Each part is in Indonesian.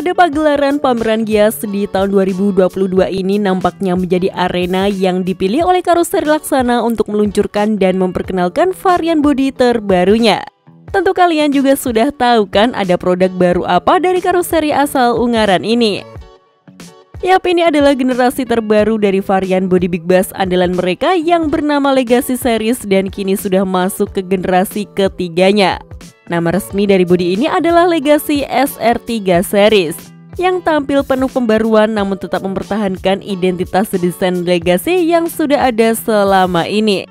Pada pagelaran pameran Gias di tahun 2022 ini nampaknya menjadi arena yang dipilih oleh Karoseri Laksana untuk meluncurkan dan memperkenalkan varian bodi terbarunya. Tentu kalian juga sudah tahu kan ada produk baru apa dari karoseri asal Ungaran ini. Yap, ini adalah generasi terbaru dari varian bodi Big Bass andalan mereka yang bernama Legacy Series dan kini sudah masuk ke generasi ketiganya. Nama resmi dari bodi ini adalah Legacy SR3 Series yang tampil penuh pembaruan namun tetap mempertahankan identitas desain Legacy yang sudah ada selama ini.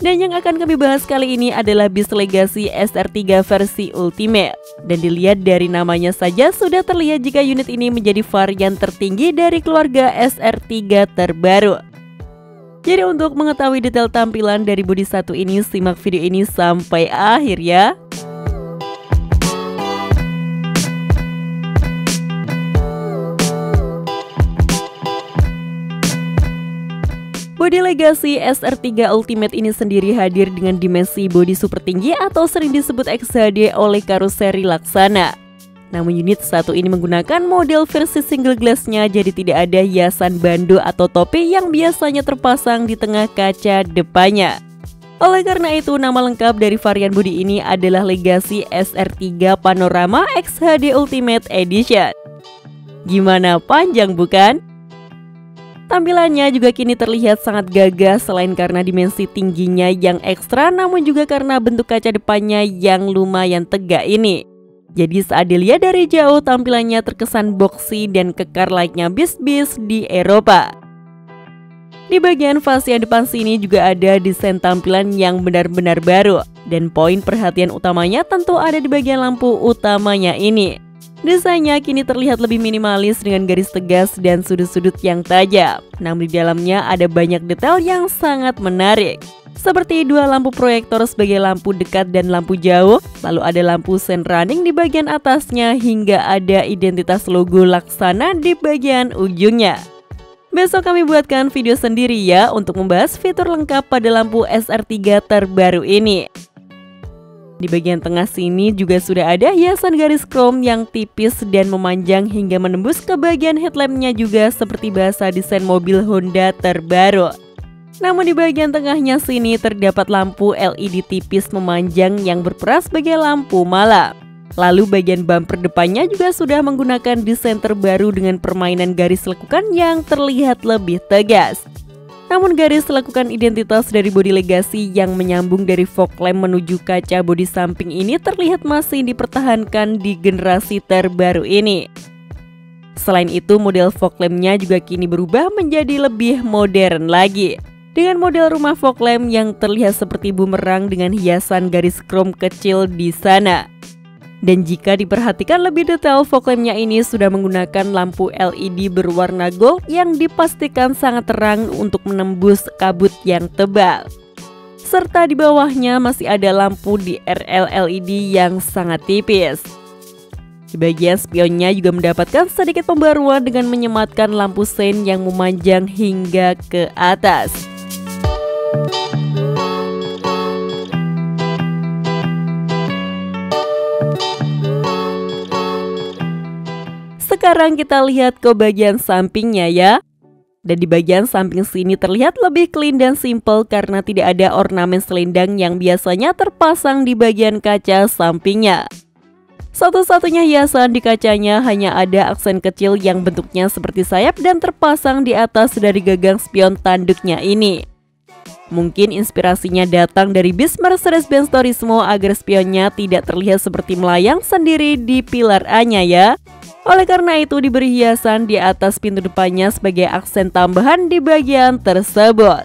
Dan yang akan kami bahas kali ini adalah bis Legacy SR3 versi Ultimate. Dan dilihat dari namanya saja sudah terlihat jika unit ini menjadi varian tertinggi dari keluarga SR3 terbaru. Jadi untuk mengetahui detail tampilan dari bodi satu ini, simak video ini sampai akhir ya. Bodi Legacy SR3 Ultimate ini sendiri hadir dengan dimensi bodi super tinggi atau sering disebut XHD oleh Karoseri Laksana. Namun unit satu ini menggunakan model versi single glassnya, jadi tidak ada hiasan bando atau topi yang biasanya terpasang di tengah kaca depannya. Oleh karena itu, nama lengkap dari varian bodi ini adalah Legacy SR3 Panorama XHD Ultimate Edition. Gimana, panjang bukan? Tampilannya juga kini terlihat sangat gagah selain karena dimensi tingginya yang ekstra, namun juga karena bentuk kaca depannya yang lumayan tegak ini. Jadi saat dilihat dari jauh tampilannya terkesan boxy dan kekar layaknya bis-bis di Eropa. Di bagian fascia depan sini juga ada desain tampilan yang benar-benar baru. Dan poin perhatian utamanya tentu ada di bagian lampu utamanya ini. Desainnya kini terlihat lebih minimalis dengan garis tegas dan sudut-sudut yang tajam. Namun di dalamnya ada banyak detail yang sangat menarik. Seperti dua lampu proyektor sebagai lampu dekat dan lampu jauh, lalu ada lampu sen running di bagian atasnya hingga ada identitas logo Laksana di bagian ujungnya. Besok kami buatkan video sendiri ya untuk membahas fitur lengkap pada lampu SR3 terbaru ini. Di bagian tengah sini juga sudah ada hiasan garis chrome yang tipis dan memanjang hingga menembus ke bagian headlampnya juga seperti bahasa desain mobil Honda terbaru. Namun di bagian tengahnya sini terdapat lampu LED tipis memanjang yang berperan sebagai lampu malam. Lalu bagian bumper depannya juga sudah menggunakan desain terbaru dengan permainan garis lekukan yang terlihat lebih tegas. Namun garis lekukan identitas dari bodi Legacy yang menyambung dari fog lamp menuju kaca bodi samping ini terlihat masih dipertahankan di generasi terbaru ini. Selain itu, model fog lampnya juga kini berubah menjadi lebih modern lagi. Dengan model rumah fog lamp yang terlihat seperti bumerang dengan hiasan garis chrome kecil di sana. Dan jika diperhatikan lebih detail, fog lampnya ini sudah menggunakan lampu LED berwarna gold yang dipastikan sangat terang untuk menembus kabut yang tebal. Serta di bawahnya masih ada lampu di RL LED yang sangat tipis. Di bagian spionnya juga mendapatkan sedikit pembaruan dengan menyematkan lampu sein yang memanjang hingga ke atas. Sekarang kita lihat ke bagian sampingnya ya. Dan di bagian samping sini terlihat lebih clean dan simple karena tidak ada ornamen selendang yang biasanya terpasang di bagian kaca sampingnya. Satu-satunya hiasan di kacanya hanya ada aksen kecil yang bentuknya seperti sayap dan terpasang di atas dari gagang spion tanduknya ini. Mungkin inspirasinya datang dari bis Mercedes-Benz Turismo agar spionnya tidak terlihat seperti melayang sendiri di pilar A-nya ya. Oleh karena itu diberi hiasan di atas pintu depannya sebagai aksen tambahan di bagian tersebut.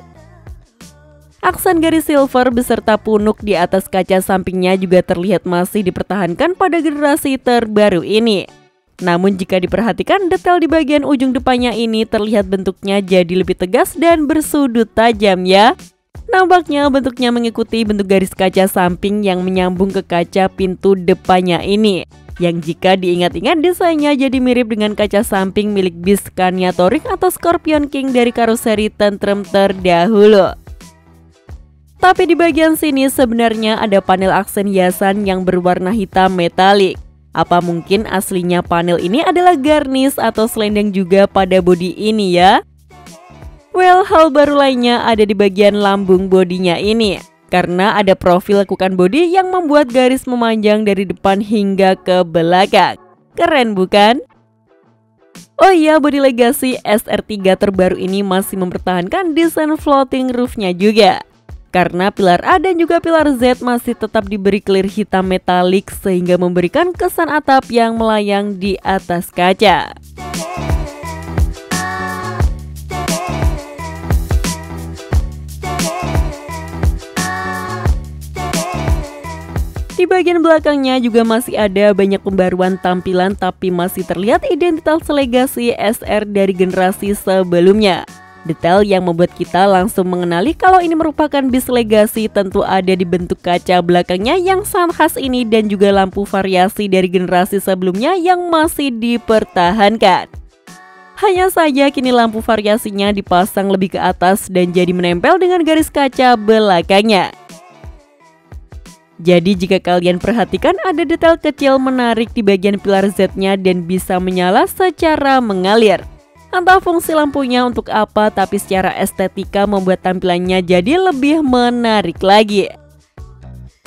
Aksen garis silver beserta punuk di atas kaca sampingnya juga terlihat masih dipertahankan pada generasi terbaru ini. Namun jika diperhatikan detail di bagian ujung depannya ini terlihat bentuknya jadi lebih tegas dan bersudut tajam ya. Nampaknya bentuknya mengikuti bentuk garis kaca samping yang menyambung ke kaca pintu depannya ini, yang jika diingat-ingat desainnya jadi mirip dengan kaca samping milik bis Scania Touring atau Scorpion King dari karoseri Tentrem terdahulu. Tapi di bagian sini sebenarnya ada panel aksen hiasan yang berwarna hitam metalik. Apa mungkin aslinya panel ini adalah garnish atau selendang juga pada bodi ini ya? Well, hal baru lainnya ada di bagian lambung bodinya ini. Karena ada profil lekukan bodi yang membuat garis memanjang dari depan hingga ke belakang. Keren bukan? Oh iya, bodi Legacy SR3 terbaru ini masih mempertahankan desain floating roofnya juga. Karena pilar A dan juga pilar Z masih tetap diberi clear hitam metalik sehingga memberikan kesan atap yang melayang di atas kaca. Di bagian belakangnya juga masih ada banyak pembaruan tampilan tapi masih terlihat identitas Legacy SR dari generasi sebelumnya. Detail yang membuat kita langsung mengenali kalau ini merupakan bis Legacy tentu ada di bentuk kaca belakangnya yang sangat khas ini dan juga lampu variasi dari generasi sebelumnya yang masih dipertahankan. Hanya saja kini lampu variasinya dipasang lebih ke atas dan jadi menempel dengan garis kaca belakangnya. Jadi jika kalian perhatikan ada detail kecil menarik di bagian pilar Z-nya dan bisa menyala secara mengalir. Entah fungsi lampunya untuk apa tapi secara estetika membuat tampilannya jadi lebih menarik lagi.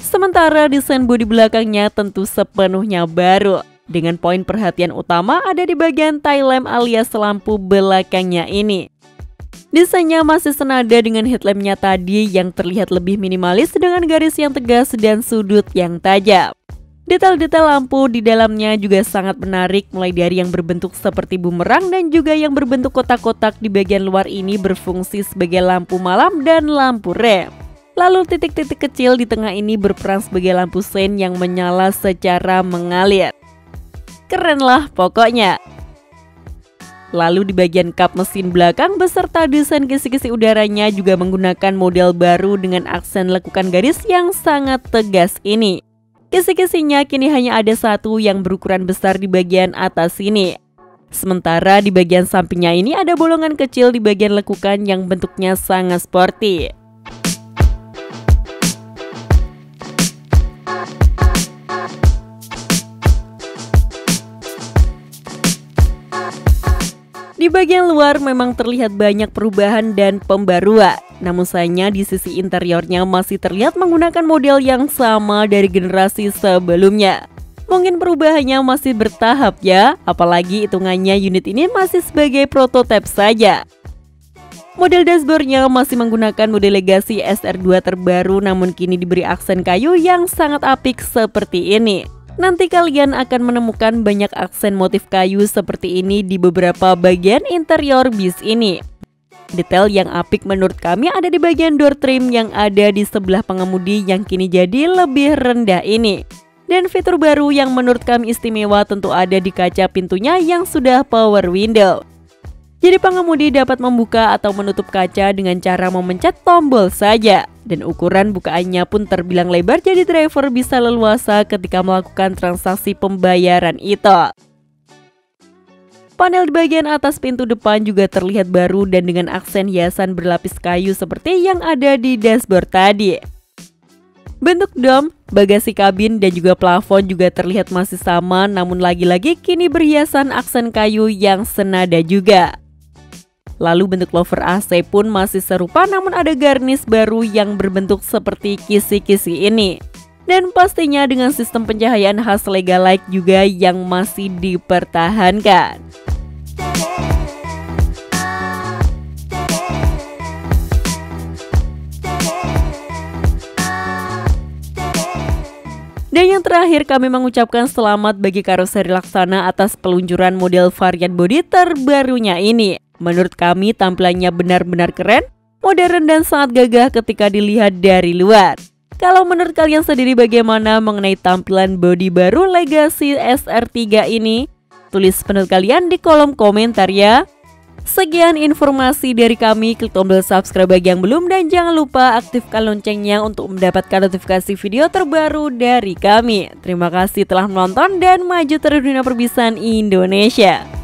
Sementara desain bodi belakangnya tentu sepenuhnya baru. Dengan poin perhatian utama ada di bagian tail lamp alias lampu belakangnya ini. Desainnya masih senada dengan headlampnya tadi yang terlihat lebih minimalis dengan garis yang tegas dan sudut yang tajam. Detail-detail lampu di dalamnya juga sangat menarik, mulai dari yang berbentuk seperti bumerang dan juga yang berbentuk kotak-kotak di bagian luar ini berfungsi sebagai lampu malam dan lampu rem. Lalu titik-titik kecil di tengah ini berperan sebagai lampu sein yang menyala secara mengalir. Keren lah pokoknya. Lalu di bagian kap mesin belakang beserta desain kisi-kisi udaranya juga menggunakan model baru dengan aksen lekukan garis yang sangat tegas ini. Kisi-kisinya kini hanya ada satu yang berukuran besar di bagian atas sini. Sementara di bagian sampingnya ini ada bolongan kecil di bagian lekukan yang bentuknya sangat sporty. Di bagian luar memang terlihat banyak perubahan dan pembaruan. Namun sayangnya di sisi interiornya masih terlihat menggunakan model yang sama dari generasi sebelumnya. Mungkin perubahannya masih bertahap ya, apalagi hitungannya unit ini masih sebagai prototipe saja. Model dashboardnya masih menggunakan model Legacy SR2 terbaru namun kini diberi aksen kayu yang sangat apik seperti ini. Nanti kalian akan menemukan banyak aksen motif kayu seperti ini di beberapa bagian interior bis ini. Detail yang apik menurut kami ada di bagian door trim yang ada di sebelah pengemudi yang kini jadi lebih rendah ini. Dan fitur baru yang menurut kami istimewa tentu ada di kaca pintunya yang sudah power window. Jadi pengemudi dapat membuka atau menutup kaca dengan cara memencet tombol saja. Dan ukuran bukaannya pun terbilang lebar jadi driver bisa leluasa ketika melakukan transaksi pembayaran itu. Panel di bagian atas pintu depan juga terlihat baru dan dengan aksen hiasan berlapis kayu seperti yang ada di dashboard tadi. Bentuk dom, bagasi kabin dan juga plafon juga terlihat masih sama namun lagi-lagi kini berhiasan aksen kayu yang senada juga. Lalu bentuk louvre AC pun masih serupa namun ada garnish baru yang berbentuk seperti kisi-kisi ini. Dan pastinya dengan sistem pencahayaan khas Legalike juga yang masih dipertahankan. Dan yang terakhir kami mengucapkan selamat bagi karoseri Laksana atas peluncuran model varian bodi terbarunya ini. Menurut kami tampilannya benar-benar keren, modern dan sangat gagah ketika dilihat dari luar. Kalau menurut kalian sendiri bagaimana mengenai tampilan bodi baru Legacy SR3 ini? Tulis pendapat kalian di kolom komentar ya. Sekian informasi dari kami, klik tombol subscribe bagi yang belum dan jangan lupa aktifkan loncengnya untuk mendapatkan notifikasi video terbaru dari kami. Terima kasih telah menonton dan maju terus dunia perbisan Indonesia.